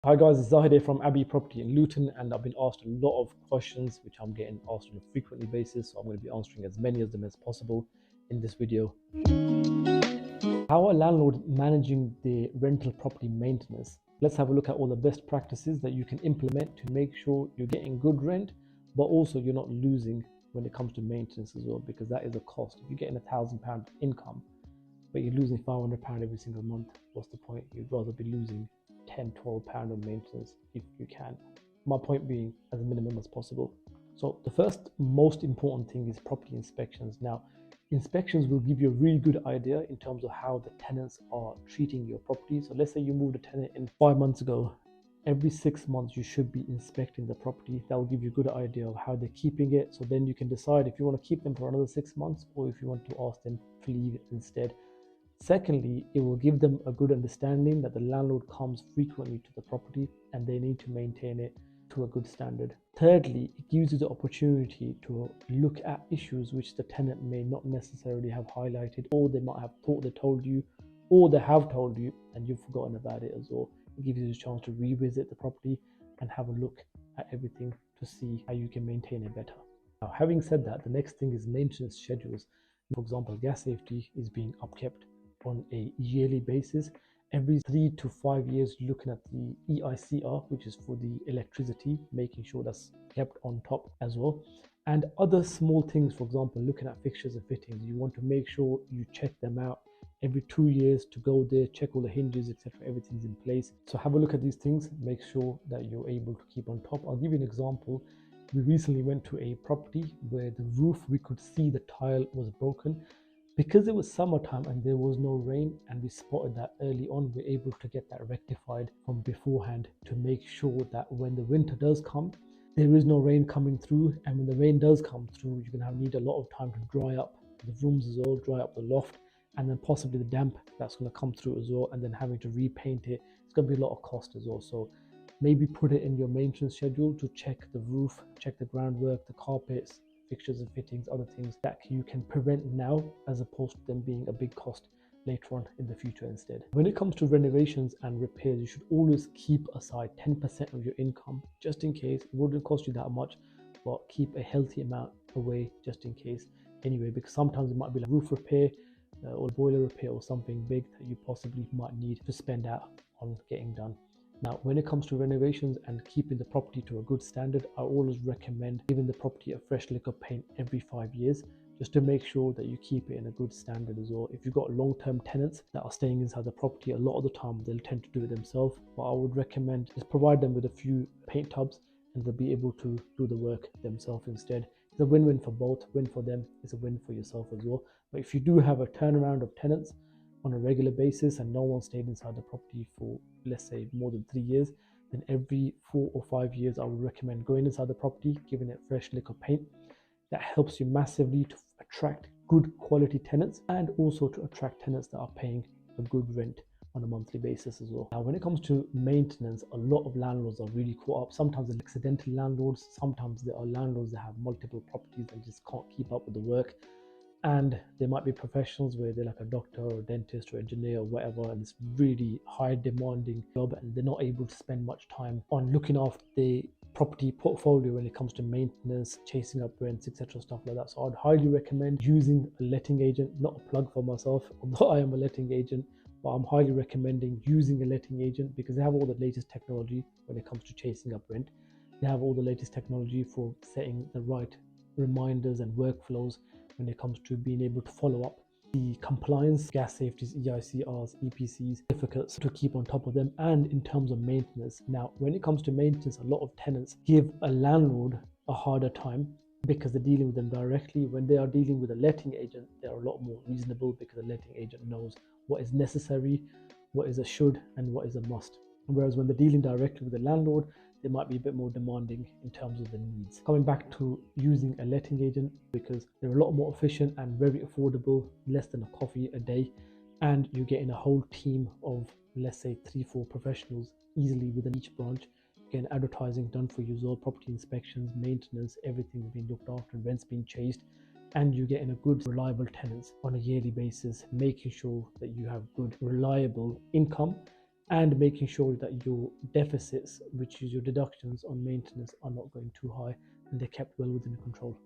Hi guys, it's Zahid here from Abbey Property in Luton, and I've been asked a lot of questions which I'm getting asked on a frequently basis, so I'm going to be answering as many of them as possible in this video. How are landlords managing the rental property maintenance? Let's have a look at all the best practices that you can implement to make sure you're getting good rent, but also you're not losing when it comes to maintenance as well, because that is a cost. If you're getting £1,000 income, but you're losing £500 every single month, what's the point? You'd rather be losing £10–12 on maintenance if you can. My point being, as minimum as possible. So the first most important thing is property inspections. Now, inspections will give you a really good idea in terms of how the tenants are treating your property. So let's say you moved a tenant in 5 months ago. Every 6 months you should be inspecting the property. That will give you a good idea of how they're keeping it, so then you can decide if you want to keep them for another 6 months or if you want to ask them to leave it instead. Secondly, it will give them a good understanding that the landlord comes frequently to the property and they need to maintain it to a good standard. Thirdly, it gives you the opportunity to look at issues which the tenant may not necessarily have highlighted, or they might have thought they told you, or they have told you and you've forgotten about it as well. It gives you a chance to revisit the property and have a look at everything to see how you can maintain it better. Now, having said that, the next thing is maintenance schedules. For example, gas safety is being upkept on a yearly basis. Every 3 to 5 years, looking at the EICR, which is for the electricity, making sure that's kept on top as well. And other small things, for example, looking at fixtures and fittings, you want to make sure you check them out every 2 years, to go there, check all the hinges, etc. Everything's in place. So have a look at these things, make sure that you're able to keep on top. I'll give you an example. We recently went to a property where the roof, we could see the tile was broken. Because it was summertime and there was no rain, and we spotted that early on, we're able to get that rectified from beforehand to make sure that when the winter does come, there is no rain coming through. And when the rain does come through, you're going to need a lot of time to dry up the rooms as well, dry up the loft, and then possibly the damp that's going to come through as well, and then having to repaint it. It's going to be a lot of cost as well. So maybe put it in your maintenance schedule to check the roof, check the groundwork, the carpets, fixtures and fittings, other things that you can prevent now, as opposed to them being a big cost later on in the future instead. When it comes to renovations and repairs, you should always keep aside 10% of your income just in case. It wouldn't cost you that much, but keep a healthy amount away just in case anyway, because sometimes it might be like roof repair or boiler repair or something big that you possibly might need to spend out on getting done. Now, when it comes to renovations and keeping the property to a good standard, I always recommend giving the property a fresh lick of paint every 5 years, just to make sure that you keep it in a good standard as well. If you've got long-term tenants that are staying inside the property, a lot of the time they'll tend to do it themselves, but I would recommend just provide them with a few paint tubs and they'll be able to do the work themselves instead. It's a win-win for both. Win for them, it's a win for yourself as well. But if you do have a turnaround of tenants on a regular basis and no one stayed inside the property for, let's say, more than 3 years, then every 4 or 5 years I would recommend going inside the property, giving it fresh lick of paint. That helps you massively to attract good quality tenants, and also to attract tenants that are paying a good rent on a monthly basis as well. Now, when it comes to maintenance, a lot of landlords are really caught up. Sometimes they're accidental landlords, sometimes there are landlords that have multiple properties and just can't keep up with the work. And there might be professionals where they're like a doctor or a dentist or engineer or whatever, and it's really high demanding job, and they're not able to spend much time on looking after the property portfolio when it comes to maintenance, chasing up rents, etc., stuff like that. So I'd highly recommend using a letting agent. Not a plug for myself, although I am a letting agent, but I'm highly recommending using a letting agent because they have all the latest technology when it comes to chasing up rent. They have all the latest technology for setting the right reminders and workflows when it comes to being able to follow up the compliance, gas safeties, EICRs, EPCs, certificates, to keep on top of them. And in terms of maintenance, now when it comes to maintenance, a lot of tenants give a landlord a harder time because they're dealing with them directly. When they are dealing with a letting agent, they're a lot more reasonable because the letting agent knows what is necessary, what is a should, and what is a must. Whereas when they're dealing directly with the landlord, they might be a bit more demanding in terms of the needs. Coming back to using a letting agent, because they're a lot more efficient and very affordable, less than a coffee a day, and you're getting a whole team of, let's say, 3-4 professionals easily within each branch. Again, advertising done for you as well, property inspections, maintenance, everything's being looked after, rents being chased, and you're getting a good, reliable tenants on a yearly basis, making sure that you have good, reliable income and making sure that your deficits, which is your deductions on maintenance, are not going too high and they're kept well within control.